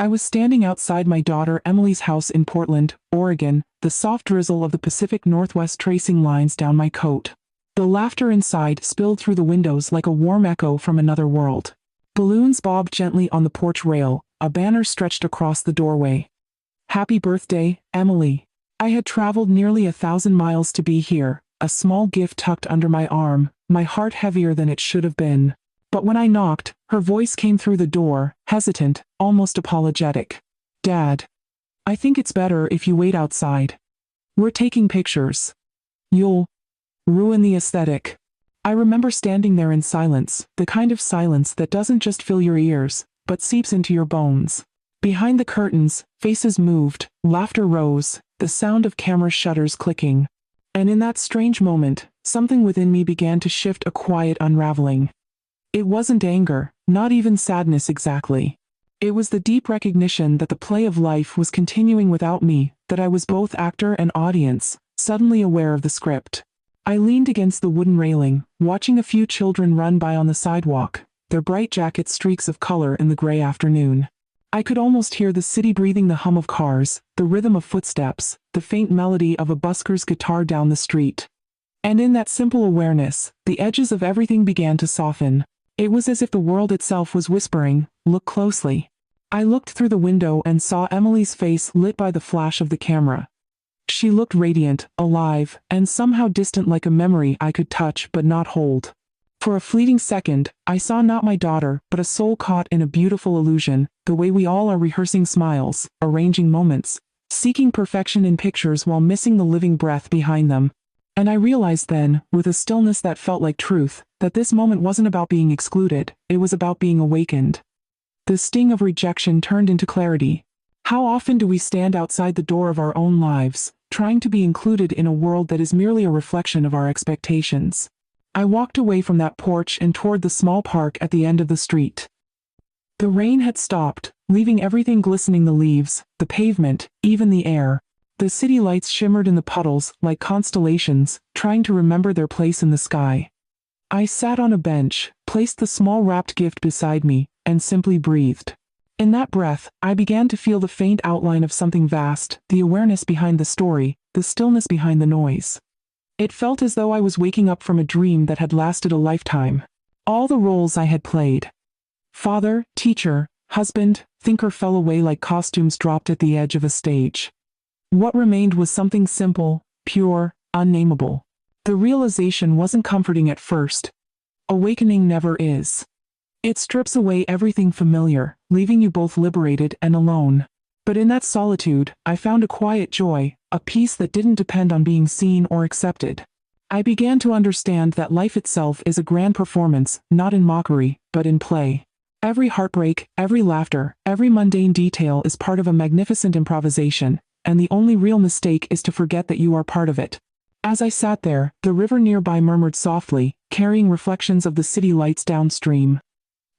I was standing outside my daughter Emily's house in Portland, Oregon, the soft drizzle of the Pacific Northwest tracing lines down my coat. The laughter inside spilled through the windows like a warm echo from another world. Balloons bobbed gently on the porch rail, a banner stretched across the doorway. Happy birthday, Emily. I had traveled nearly 1,000 miles to be here, a small gift tucked under my arm, my heart heavier than it should have been. But when I knocked, her voice came through the door, hesitant, almost apologetic. Dad. I think it's better if you wait outside. We're taking pictures. You'll ruin the aesthetic. I remember standing there in silence, the kind of silence that doesn't just fill your ears, but seeps into your bones. Behind the curtains, faces moved, laughter rose, the sound of camera shutters clicking. And in that strange moment, something within me began to shift, a quiet unraveling. It wasn't anger, not even sadness exactly. It was the deep recognition that the play of life was continuing without me, that I was both actor and audience, suddenly aware of the script. I leaned against the wooden railing, watching a few children run by on the sidewalk, their bright jackets streaks of color in the gray afternoon. I could almost hear the city breathing, the hum of cars, the rhythm of footsteps, the faint melody of a busker's guitar down the street. And in that simple awareness, the edges of everything began to soften. It was as if the world itself was whispering, "Look closely." I looked through the window and saw Emily's face lit by the flash of the camera. She looked radiant, alive, and somehow distant, like a memory I could touch but not hold. For a fleeting second, I saw not my daughter, but a soul caught in a beautiful illusion, the way we all are rehearsing smiles, arranging moments, seeking perfection in pictures while missing the living breath behind them. And I realized then, with a stillness that felt like truth, that this moment wasn't about being excluded, it was about being awakened. The sting of rejection turned into clarity. How often do we stand outside the door of our own lives, trying to be included in a world that is merely a reflection of our expectations? I walked away from that porch and toward the small park at the end of the street. The rain had stopped, leaving everything glistening, the leaves, the pavement, even the air. The city lights shimmered in the puddles like constellations, trying to remember their place in the sky. I sat on a bench, placed the small wrapped gift beside me, and simply breathed. In that breath, I began to feel the faint outline of something vast, the awareness behind the story, the stillness behind the noise. It felt as though I was waking up from a dream that had lasted a lifetime. All the roles I had played, father, teacher, husband, thinker, fell away like costumes dropped at the edge of a stage. What remained was something simple, pure, unnameable. The realization wasn't comforting at first. Awakening never is. It strips away everything familiar, leaving you both liberated and alone. But in that solitude, I found a quiet joy, a peace that didn't depend on being seen or accepted. I began to understand that life itself is a grand performance, not in mockery, but in play. Every heartbreak, every laughter, every mundane detail is part of a magnificent improvisation, and the only real mistake is to forget that you are part of it. As I sat there, the river nearby murmured softly, carrying reflections of the city lights downstream.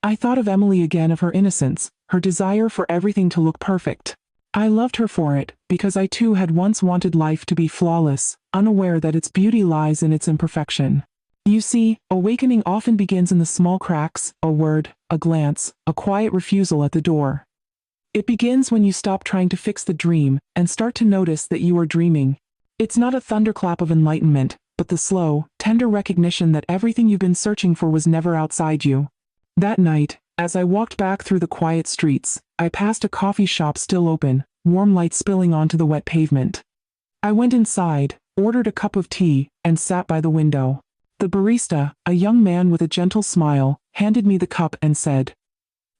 I thought of Emily again, of her innocence, her desire for everything to look perfect. I loved her for it, because I too had once wanted life to be flawless, unaware that its beauty lies in its imperfection. You see, awakening often begins in the small cracks, a word, a glance, a quiet refusal at the door. It begins when you stop trying to fix the dream, and start to notice that you are dreaming. It's not a thunderclap of enlightenment, but the slow, tender recognition that everything you've been searching for was never outside you. That night, as I walked back through the quiet streets, I passed a coffee shop still open, warm light spilling onto the wet pavement. I went inside, ordered a cup of tea, and sat by the window. The barista, a young man with a gentle smile, handed me the cup and said,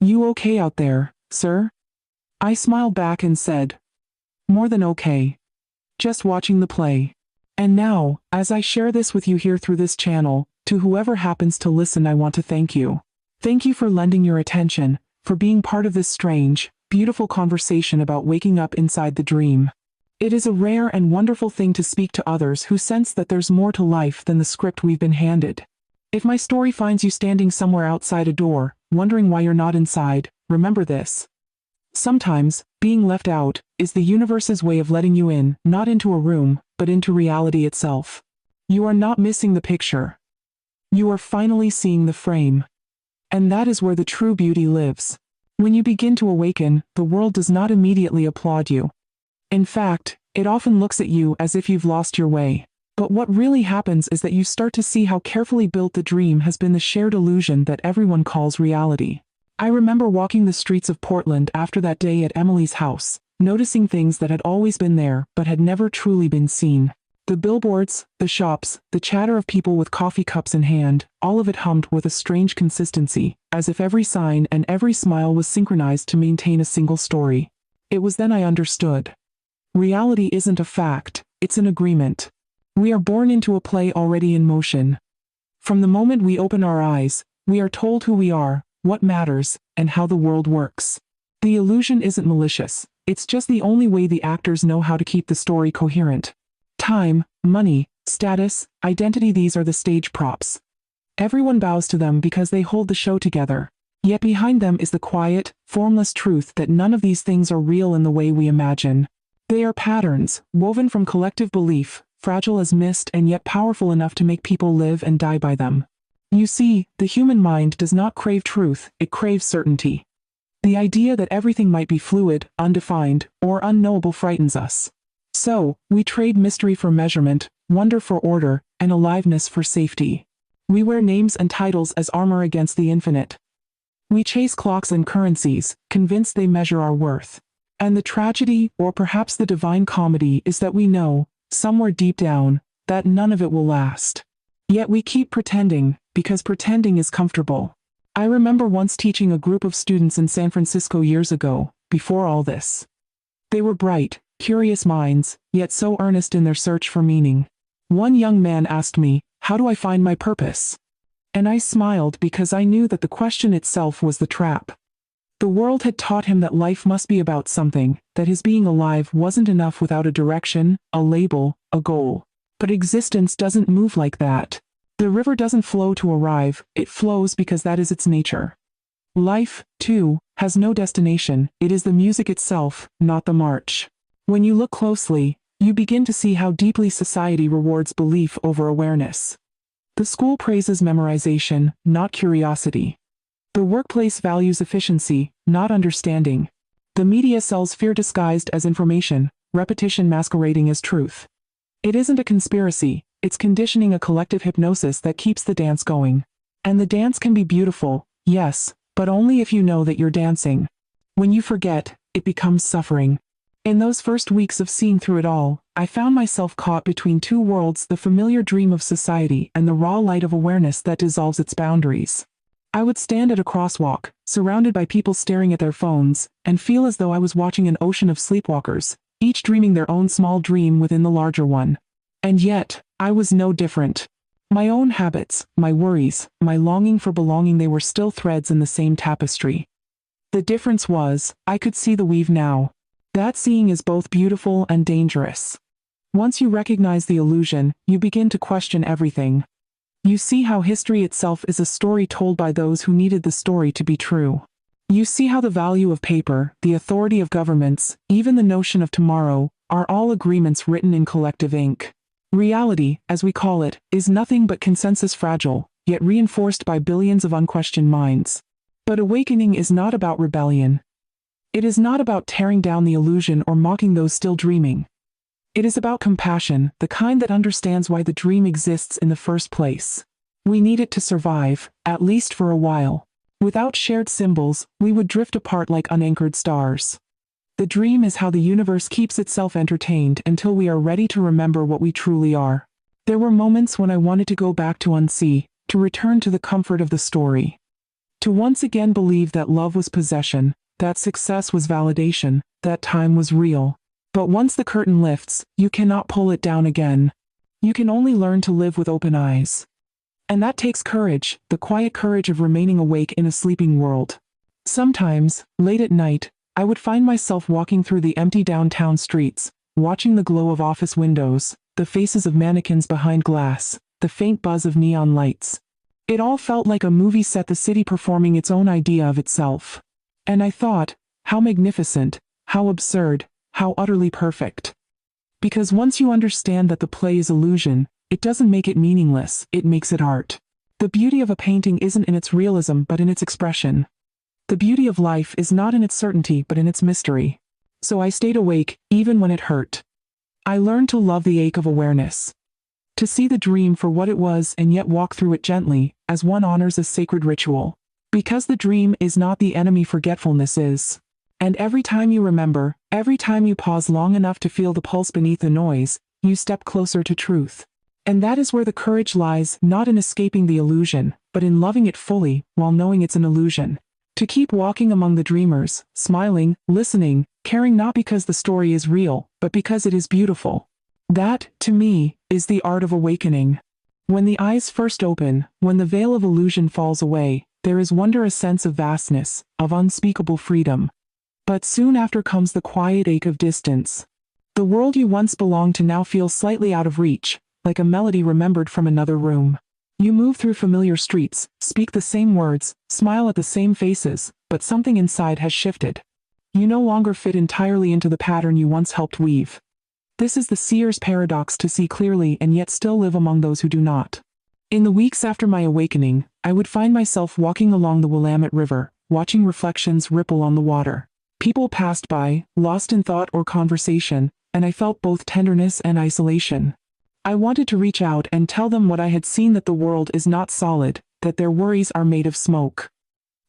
"You okay out there, sir?" I smiled back and said, "More than okay. Just watching the play." And now, as I share this with you here through this channel, to whoever happens to listen, I want to thank you. Thank you for lending your attention, for being part of this strange, beautiful conversation about waking up inside the dream. It is a rare and wonderful thing to speak to others who sense that there's more to life than the script we've been handed. If my story finds you standing somewhere outside a door, wondering why you're not inside, remember this. Sometimes, being left out is the universe's way of letting you in, not into a room, but into reality itself. You are not missing the picture. You are finally seeing the frame. And that is where the true beauty lives. When you begin to awaken, the world does not immediately applaud you. In fact, it often looks at you as if you've lost your way. But what really happens is that you start to see how carefully built the dream has been, the shared illusion that everyone calls reality. I remember walking the streets of Portland after that day at Emily's house, noticing things that had always been there but had never truly been seen. The billboards, the shops, the chatter of people with coffee cups in hand, all of it hummed with a strange consistency, as if every sign and every smile was synchronized to maintain a single story. It was then I understood. Reality isn't a fact, it's an agreement. We are born into a play already in motion. From the moment we open our eyes, we are told who we are, what matters, and how the world works. The illusion isn't malicious, it's just the only way the actors know how to keep the story coherent. Time, money, status, identity, these are the stage props. Everyone bows to them because they hold the show together. Yet behind them is the quiet, formless truth that none of these things are real in the way we imagine. They are patterns, woven from collective belief, fragile as mist and yet powerful enough to make people live and die by them. You see, the human mind does not crave truth, it craves certainty. The idea that everything might be fluid, undefined, or unknowable frightens us. So, we trade mystery for measurement, wonder for order, and aliveness for safety. We wear names and titles as armor against the infinite. We chase clocks and currencies, convinced they measure our worth. And the tragedy, or perhaps the divine comedy, is that we know, somewhere deep down, that none of it will last. Yet we keep pretending, because pretending is comfortable. I remember once teaching a group of students in San Francisco years ago, before all this. They were bright, curious minds, yet so earnest in their search for meaning. One young man asked me, "How do I find my purpose?" And I smiled because I knew that the question itself was the trap. The world had taught him that life must be about something, that his being alive wasn't enough without a direction, a label, a goal. But existence doesn't move like that. The river doesn't flow to arrive, it flows because that is its nature. Life, too, has no destination, it is the music itself, not the march. When you look closely, you begin to see how deeply society rewards belief over awareness. The school praises memorization, not curiosity. The workplace values efficiency, not understanding. The media sells fear disguised as information, repetition masquerading as truth. It isn't a conspiracy, it's conditioning, a collective hypnosis that keeps the dance going. And the dance can be beautiful, yes, but only if you know that you're dancing. When you forget, it becomes suffering. In those first weeks of seeing through it all, I found myself caught between two worlds, the familiar dream of society and the raw light of awareness that dissolves its boundaries. I would stand at a crosswalk, surrounded by people staring at their phones, and feel as though I was watching an ocean of sleepwalkers, each dreaming their own small dream within the larger one. And yet, I was no different. My own habits, my worries, my longing for belonging, they were still threads in the same tapestry. The difference was, I could see the weave now. That seeing is both beautiful and dangerous. Once you recognize the illusion, you begin to question everything. You see how history itself is a story told by those who needed the story to be true. You see how the value of paper, the authority of governments, even the notion of tomorrow, are all agreements written in collective ink. Reality, as we call it, is nothing but consensus, fragile, yet reinforced by billions of unquestioned minds. But awakening is not about rebellion. It is not about tearing down the illusion or mocking those still dreaming. It is about compassion, the kind that understands why the dream exists in the first place. We need it to survive, at least for a while. Without shared symbols, we would drift apart like unanchored stars. The dream is how the universe keeps itself entertained until we are ready to remember what we truly are. There were moments when I wanted to go back to unsee, to return to the comfort of the story. To once again believe that love was possession, that success was validation, that time was real. But once the curtain lifts, you cannot pull it down again. You can only learn to live with open eyes. And that takes courage, the quiet courage of remaining awake in a sleeping world. Sometimes, late at night, I would find myself walking through the empty downtown streets, watching the glow of office windows, the faces of mannequins behind glass, the faint buzz of neon lights. It all felt like a movie set, the city performing its own idea of itself. And I thought, how magnificent, how absurd, how utterly perfect. Because once you understand that the play is illusion, it doesn't make it meaningless, it makes it art. The beauty of a painting isn't in its realism but in its expression. The beauty of life is not in its certainty but in its mystery. So I stayed awake, even when it hurt. I learned to love the ache of awareness. To see the dream for what it was and yet walk through it gently, as one honors a sacred ritual. Because the dream is not the enemy forgetfulness is. And every time you remember, every time you pause long enough to feel the pulse beneath the noise, you step closer to truth. And that is where the courage lies, not in escaping the illusion, but in loving it fully, while knowing it's an illusion. To keep walking among the dreamers, smiling, listening, caring not because the story is real, but because it is beautiful. That, to me, is the art of awakening. When the eyes first open, when the veil of illusion falls away, there is wonder, a sense of vastness, of unspeakable freedom. But soon after comes the quiet ache of distance. The world you once belonged to now feels slightly out of reach, like a melody remembered from another room. You move through familiar streets, speak the same words, smile at the same faces, but something inside has shifted. You no longer fit entirely into the pattern you once helped weave. This is the seer's paradox: to see clearly and yet still live among those who do not. In the weeks after my awakening, I would find myself walking along the Willamette River, watching reflections ripple on the water. People passed by, lost in thought or conversation, and I felt both tenderness and isolation. I wanted to reach out and tell them what I had seen, that the world is not solid, that their worries are made of smoke.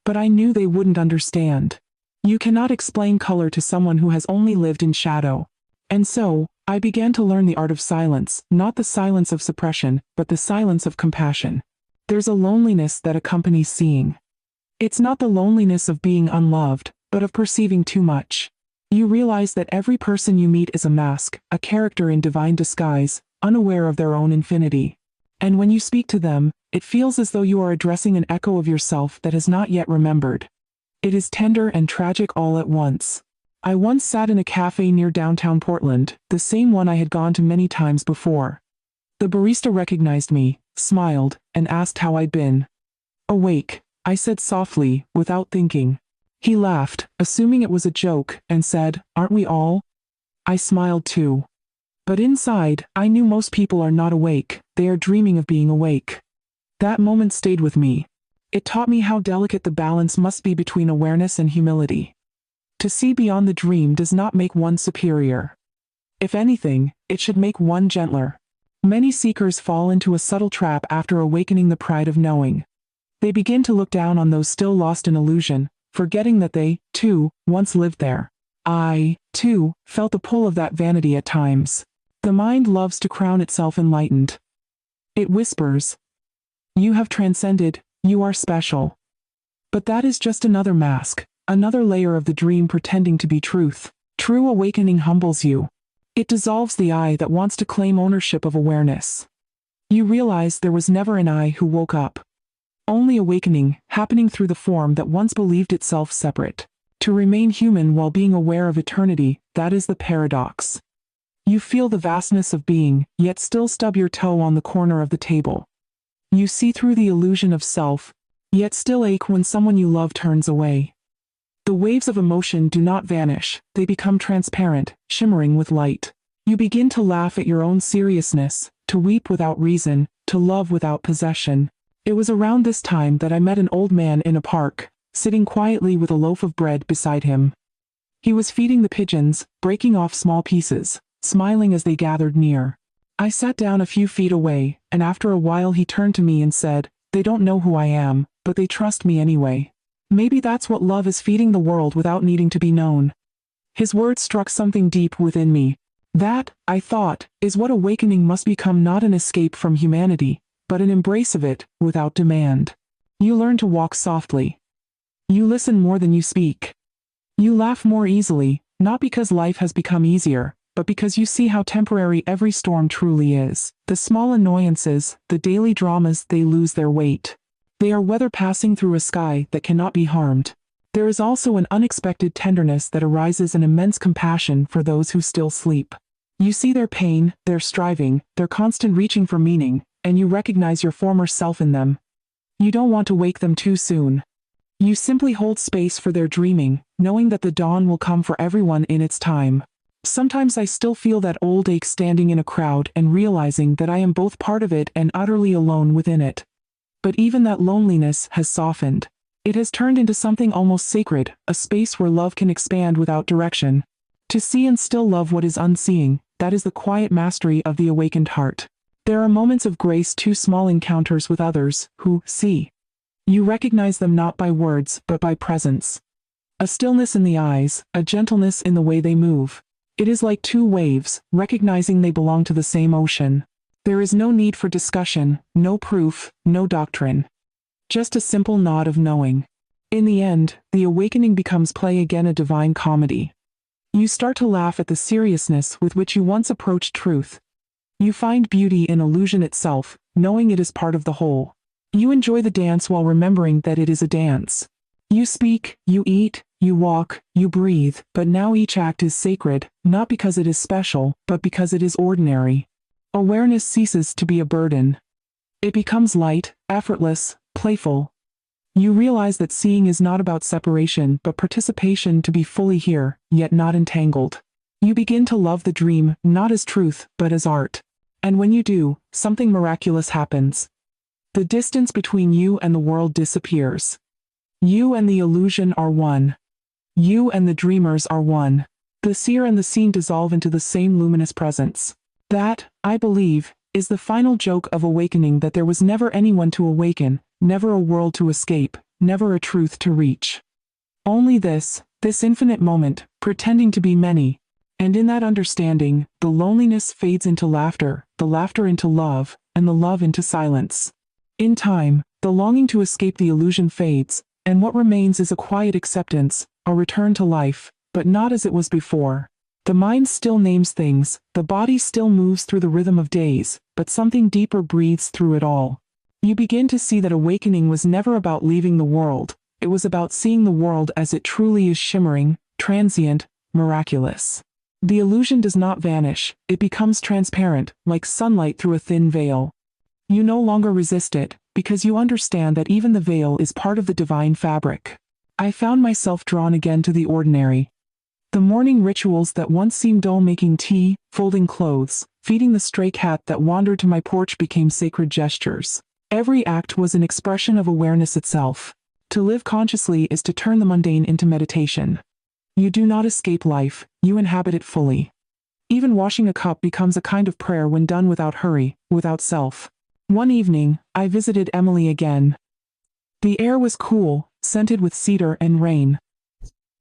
But I knew they wouldn't understand. You cannot explain color to someone who has only lived in shadow. And so, I began to learn the art of silence, not the silence of suppression, but the silence of compassion. There's a loneliness that accompanies seeing. It's not the loneliness of being unloved, but of perceiving too much. You realize that every person you meet is a mask, a character in divine disguise, unaware of their own infinity. And when you speak to them, it feels as though you are addressing an echo of yourself that has not yet remembered. It is tender and tragic all at once. I once sat in a cafe near downtown Portland, the same one I had gone to many times before. The barista recognized me, smiled, and asked how I'd been. "Awake," I said softly, without thinking. He laughed, assuming it was a joke, and said, "Aren't we all?" I smiled too. But inside, I knew most people are not awake, they are dreaming of being awake. That moment stayed with me. It taught me how delicate the balance must be between awareness and humility. To see beyond the dream does not make one superior. If anything, it should make one gentler. Many seekers fall into a subtle trap after awakening the pride of knowing. They begin to look down on those still lost in illusion, forgetting that they, too, once lived there. I, too, felt the pull of that vanity at times. The mind loves to crown itself enlightened. It whispers, "You have transcended, you are special." But that is just another mask, another layer of the dream pretending to be truth. True awakening humbles you. It dissolves the I that wants to claim ownership of awareness. You realize there was never an I who woke up. Only awakening, happening through the form that once believed itself separate. To remain human while being aware of eternity, that is the paradox. You feel the vastness of being, yet still stub your toe on the corner of the table. You see through the illusion of self, yet still ache when someone you love turns away. The waves of emotion do not vanish, they become transparent, shimmering with light. You begin to laugh at your own seriousness, to weep without reason, to love without possession. It was around this time that I met an old man in a park, sitting quietly with a loaf of bread beside him. He was feeding the pigeons, breaking off small pieces, smiling as they gathered near. I sat down a few feet away, and after a while he turned to me and said, "They don't know who I am, but they trust me anyway." Maybe that's what love is, feeding the world without needing to be known. His words struck something deep within me. That, I thought, is what awakening must become, not an escape from humanity, but an embrace of it, without demand. You learn to walk softly. You listen more than you speak. You laugh more easily, not because life has become easier, but because you see how temporary every storm truly is. The small annoyances, the daily dramas, they lose their weight. They are weather passing through a sky that cannot be harmed. There is also an unexpected tenderness that arises, an immense compassion for those who still sleep. You see their pain, their striving, their constant reaching for meaning, and you recognize your former self in them. You don't want to wake them too soon. You simply hold space for their dreaming, knowing that the dawn will come for everyone in its time. Sometimes I still feel that old ache standing in a crowd and realizing that I am both part of it and utterly alone within it. But even that loneliness has softened. It has turned into something almost sacred, a space where love can expand without direction. To see and still love what is unseeing, that is the quiet mastery of the awakened heart. There are moments of grace, too small encounters with others who see. You recognize them not by words, but by presence. A stillness in the eyes, a gentleness in the way they move. It is like two waves, recognizing they belong to the same ocean. There is no need for discussion, no proof, no doctrine. Just a simple nod of knowing. In the end, the awakening becomes play again, a divine comedy. You start to laugh at the seriousness with which you once approached truth. You find beauty in illusion itself, knowing it is part of the whole. You enjoy the dance while remembering that it is a dance. You speak, you eat, you walk, you breathe, but now each act is sacred, not because it is special, but because it is ordinary. Awareness ceases to be a burden. It becomes light, effortless, playful. You realize that seeing is not about separation but participation, to be fully here, yet not entangled. You begin to love the dream, not as truth, but as art. And when you do, something miraculous happens. The distance between you and the world disappears. You and the illusion are one. You and the dreamers are one. The seer and the seen dissolve into the same luminous presence. That, I believe, is the final joke of awakening, that there was never anyone to awaken, never a world to escape, never a truth to reach. Only this infinite moment, pretending to be many. And in that understanding, the loneliness fades into laughter, the laughter into love, and the love into silence. In time, the longing to escape the illusion fades, and what remains is a quiet acceptance, a return to life, but not as it was before. The mind still names things, the body still moves through the rhythm of days, but something deeper breathes through it all. You begin to see that awakening was never about leaving the world, it was about seeing the world as it truly is, shimmering, transient, miraculous. The illusion does not vanish, it becomes transparent, like sunlight through a thin veil. You no longer resist it, because you understand that even the veil is part of the divine fabric. I found myself drawn again to the ordinary. The morning rituals that once seemed dull, making tea, folding clothes, feeding the stray cat that wandered to my porch, became sacred gestures. Every act was an expression of awareness itself. To live consciously is to turn the mundane into meditation. You do not escape life, you inhabit it fully. Even washing a cup becomes a kind of prayer when done without hurry, without self. One evening, I visited Emily again. The air was cool, scented with cedar and rain.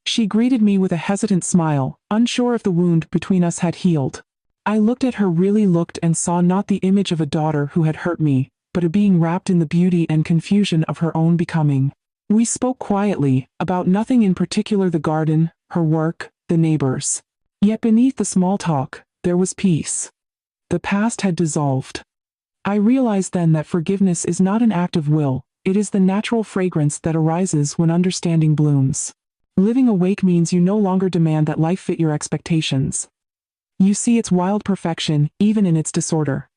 She greeted me with a hesitant smile, unsure if the wound between us had healed. I looked at her, really looked, and saw not the image of a daughter who had hurt me, but a being wrapped in the beauty and confusion of her own becoming. We spoke quietly, about nothing in particular, the garden, her work, the neighbors. Yet beneath the small talk, there was peace. The past had dissolved. I realized then that forgiveness is not an act of will, it is the natural fragrance that arises when understanding blooms. Living awake means you no longer demand that life fit your expectations. You see its wild perfection, even in its disorder.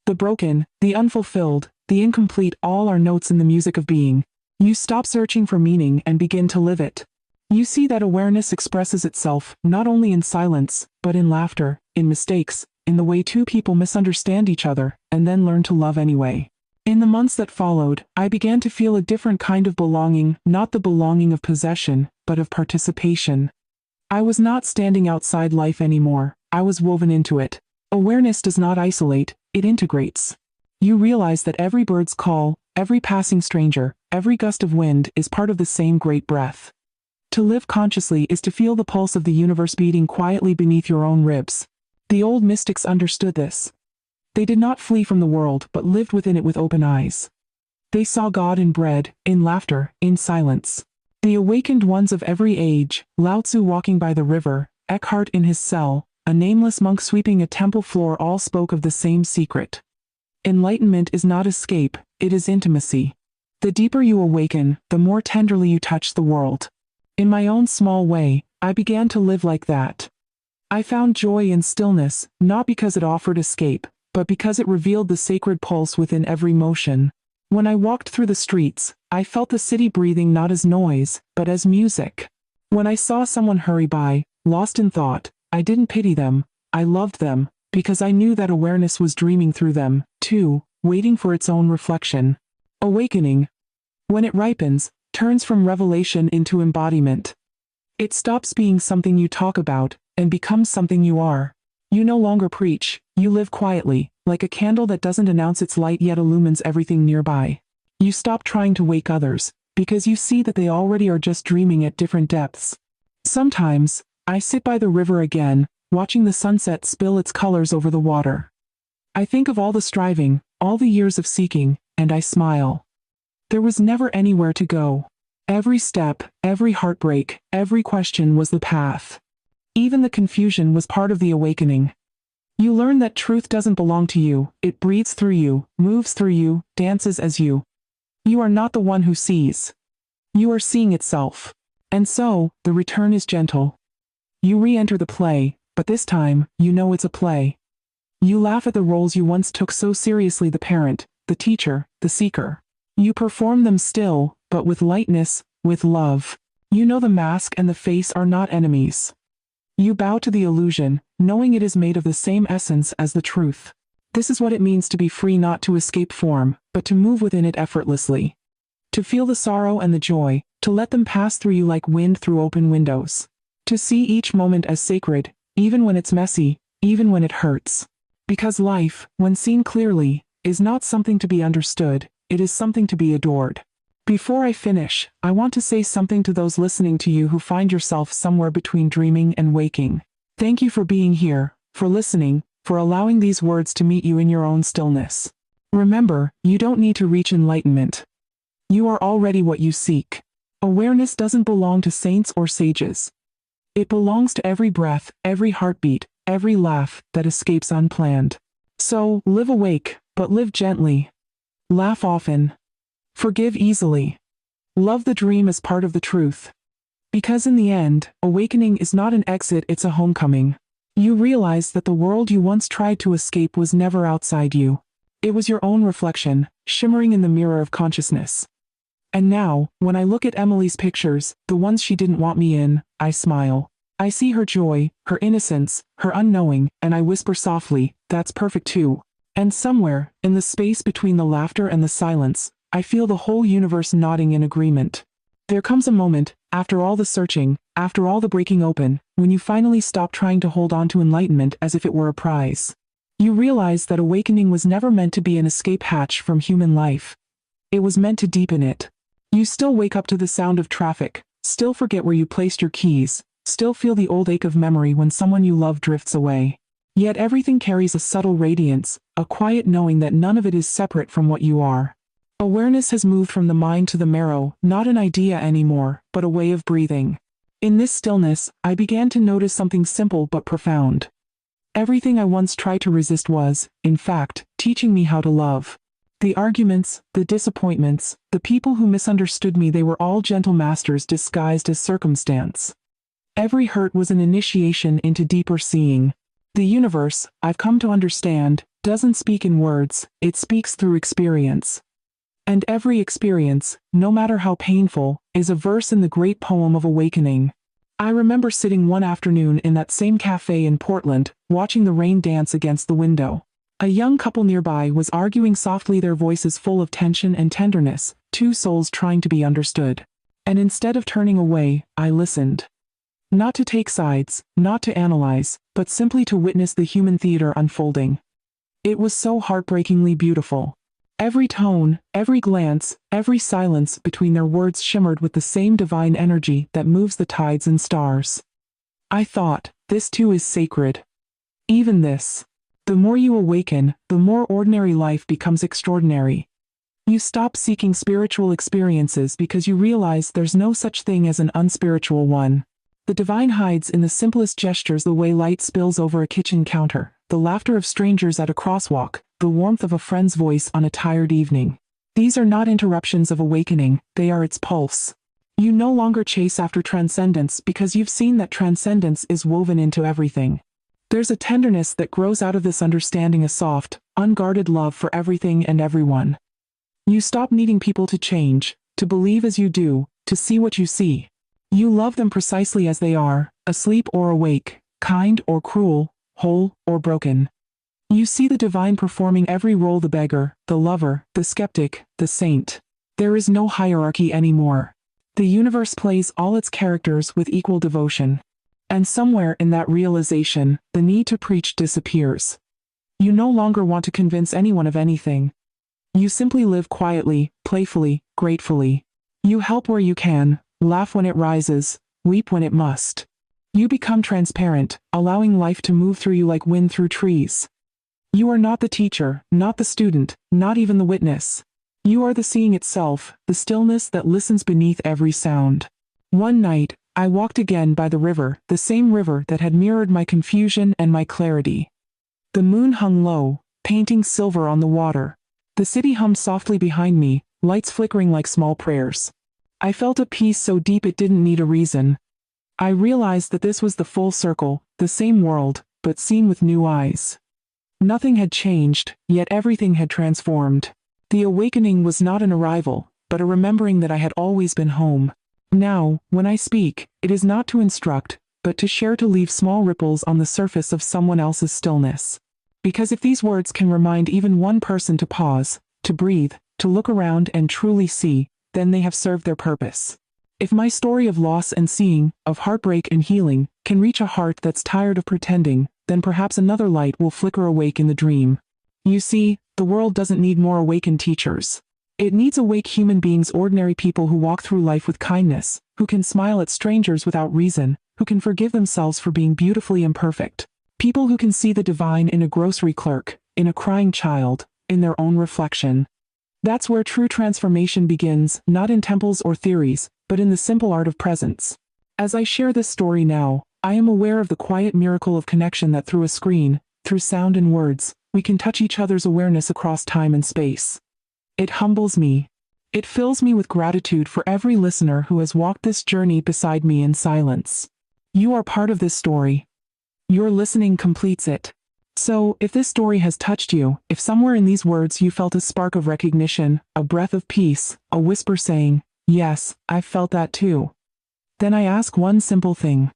The broken, the unfulfilled, the incomplete, all are notes in the music of being. You stop searching for meaning and begin to live it. You see that awareness expresses itself, not only in silence, but in laughter, in mistakes, in the way two people misunderstand each other, and then learn to love anyway. In the months that followed, I began to feel a different kind of belonging, not the belonging of possession, but of participation. I was not standing outside life anymore, I was woven into it. Awareness does not isolate, it integrates. You realize that every bird's call, every passing stranger, every gust of wind is part of the same great breath. To live consciously is to feel the pulse of the universe beating quietly beneath your own ribs. The old mystics understood this. They did not flee from the world but lived within it with open eyes. They saw God in bread, in laughter, in silence. The awakened ones of every age, Lao Tzu walking by the river, Eckhart in his cell, a nameless monk sweeping a temple floor, all spoke of the same secret. Enlightenment is not escape, it is intimacy. The deeper you awaken, the more tenderly you touch the world. In my own small way, I began to live like that. I found joy in stillness, not because it offered escape, but because it revealed the sacred pulse within every motion. When I walked through the streets, I felt the city breathing not as noise, but as music. When I saw someone hurry by, lost in thought, I didn't pity them, I loved them, because I knew that awareness was dreaming through them, too, waiting for its own reflection. Awakening, when it ripens, turns from revelation into embodiment. It stops being something you talk about and becomes something you are. You no longer preach, you live quietly, like a candle that doesn't announce its light yet illumines everything nearby. You stop trying to wake others, because you see that they already are just dreaming at different depths. Sometimes, I sit by the river again, watching the sunset spill its colors over the water. I think of all the striving, all the years of seeking, and I smile. There was never anywhere to go. Every step, every heartbreak, every question was the path. Even the confusion was part of the awakening. You learn that truth doesn't belong to you, it breathes through you, moves through you, dances as you. You are not the one who sees. You are seeing itself. And so, the return is gentle. You re-enter the play, but this time, you know it's a play. You laugh at the roles you once took so seriously, the parent, the teacher, the seeker. You perform them still, but with lightness, with love. You know the mask and the face are not enemies. You bow to the illusion, knowing it is made of the same essence as the truth. This is what it means to be free, not to escape form, but to move within it effortlessly. To feel the sorrow and the joy, to let them pass through you like wind through open windows. To see each moment as sacred, even when it's messy, even when it hurts. Because life, when seen clearly, is not something to be understood, it is something to be adored. Before I finish, I want to say something to those listening to you who find yourself somewhere between dreaming and waking. Thank you for being here, for listening, for allowing these words to meet you in your own stillness. Remember, you don't need to reach enlightenment. You are already what you seek. Awareness doesn't belong to saints or sages. It belongs to every breath, every heartbeat, every laugh that escapes unplanned. So, live awake, but live gently. Laugh often. Forgive easily. Love the dream as part of the truth. Because in the end, awakening is not an exit, it's a homecoming. You realize that the world you once tried to escape was never outside you. It was your own reflection, shimmering in the mirror of consciousness. And now, when I look at Emily's pictures, the ones she didn't want me in, I smile. I see her joy, her innocence, her unknowing, and I whisper softly, that's perfect too. And somewhere, in the space between the laughter and the silence, I feel the whole universe nodding in agreement. There comes a moment, after all the searching, after all the breaking open, when you finally stop trying to hold on to enlightenment as if it were a prize. You realize that awakening was never meant to be an escape hatch from human life. It was meant to deepen it. You still wake up to the sound of traffic, still forget where you placed your keys, still feel the old ache of memory when someone you love drifts away. Yet everything carries a subtle radiance, a quiet knowing that none of it is separate from what you are. Awareness has moved from the mind to the marrow, not an idea anymore, but a way of breathing. In this stillness, I began to notice something simple but profound. Everything I once tried to resist was, in fact, teaching me how to love. The arguments, the disappointments, the people who misunderstood me, they were all gentle masters disguised as circumstance. Every hurt was an initiation into deeper seeing. The universe, I've come to understand, doesn't speak in words, it speaks through experience. And every experience, no matter how painful, is a verse in the great poem of awakening. I remember sitting one afternoon in that same cafe in Portland, watching the rain dance against the window. A young couple nearby was arguing softly, their voices full of tension and tenderness, two souls trying to be understood. And instead of turning away, I listened. Not to take sides, not to analyze, but simply to witness the human theater unfolding. It was so heartbreakingly beautiful. Every tone, every glance, every silence between their words shimmered with the same divine energy that moves the tides and stars. I thought, this too is sacred. Even this. The more you awaken, the more ordinary life becomes extraordinary. You stop seeking spiritual experiences because you realize there's no such thing as an unspiritual one. The divine hides in the simplest gestures, the way light spills over a kitchen counter, the laughter of strangers at a crosswalk, the warmth of a friend's voice on a tired evening. These are not interruptions of awakening, they are its pulse. You no longer chase after transcendence because you've seen that transcendence is woven into everything. There's a tenderness that grows out of this understanding, a soft, unguarded love for everything and everyone. You stop needing people to change, to believe as you do, to see what you see. You love them precisely as they are, asleep or awake, kind or cruel, whole or broken. You see the divine performing every role, the beggar, the lover, the skeptic, the saint. There is no hierarchy anymore. The universe plays all its characters with equal devotion. And somewhere in that realization, the need to preach disappears. You no longer want to convince anyone of anything. You simply live quietly, playfully, gratefully. You help where you can, laugh when it rises, weep when it must. You become transparent, allowing life to move through you like wind through trees. You are not the teacher, not the student, not even the witness. You are the seeing itself, the stillness that listens beneath every sound. One night, I walked again by the river, the same river that had mirrored my confusion and my clarity. The moon hung low, painting silver on the water. The city hummed softly behind me, lights flickering like small prayers. I felt a peace so deep it didn't need a reason. I realized that this was the full circle, the same world, but seen with new eyes. Nothing had changed, yet everything had transformed. The awakening was not an arrival, but a remembering that I had always been home. Now, when I speak, it is not to instruct, but to share, to leave small ripples on the surface of someone else's stillness. Because if these words can remind even one person to pause, to breathe, to look around and truly see, then they have served their purpose. If my story of loss and seeing, of heartbreak and healing, can reach a heart that's tired of pretending, then perhaps another light will flicker awake in the dream. You see, the world doesn't need more awakened teachers. It needs awake human beings, ordinary people who walk through life with kindness, who can smile at strangers without reason, who can forgive themselves for being beautifully imperfect. People who can see the divine in a grocery clerk, in a crying child, in their own reflection. That's where true transformation begins, not in temples or theories, but in the simple art of presence. As I share this story now, I am aware of the quiet miracle of connection that through a screen, through sound and words, we can touch each other's awareness across time and space. It humbles me. It fills me with gratitude for every listener who has walked this journey beside me in silence. You are part of this story. Your listening completes it. So, if this story has touched you, if somewhere in these words you felt a spark of recognition, a breath of peace, a whisper saying, "Yes, I've felt that too," then I ask one simple thing.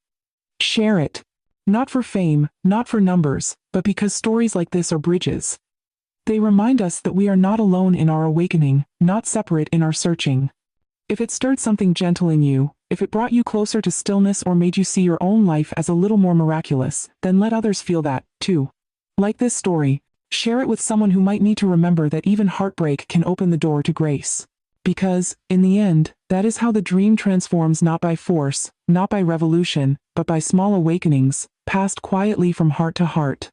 Share it. Not for fame, not for numbers, but because stories like this are bridges. They remind us that we are not alone in our awakening, not separate in our searching. If it stirred something gentle in you, if it brought you closer to stillness or made you see your own life as a little more miraculous, then let others feel that, too. Like this story, share it with someone who might need to remember that even heartbreak can open the door to grace. Because, in the end, that is how the dream transforms, not by force, not by revolution, but by small awakenings, passed quietly from heart to heart.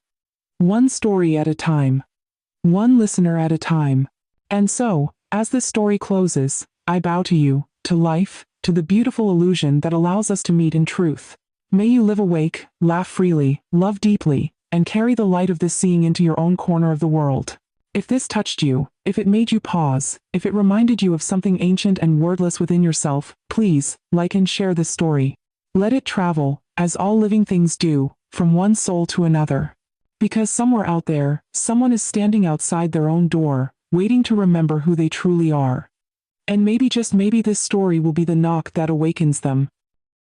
One story at a time. One listener at a time. And so, as this story closes, I bow to you, to life, to the beautiful illusion that allows us to meet in truth. May you live awake, laugh freely, love deeply, and carry the light of this seeing into your own corner of the world. If this touched you, if it made you pause, if it reminded you of something ancient and wordless within yourself, please, like and share this story. Let it travel, as all living things do, from one soul to another. Because somewhere out there, someone is standing outside their own door, waiting to remember who they truly are. And maybe, just maybe, this story will be the knock that awakens them.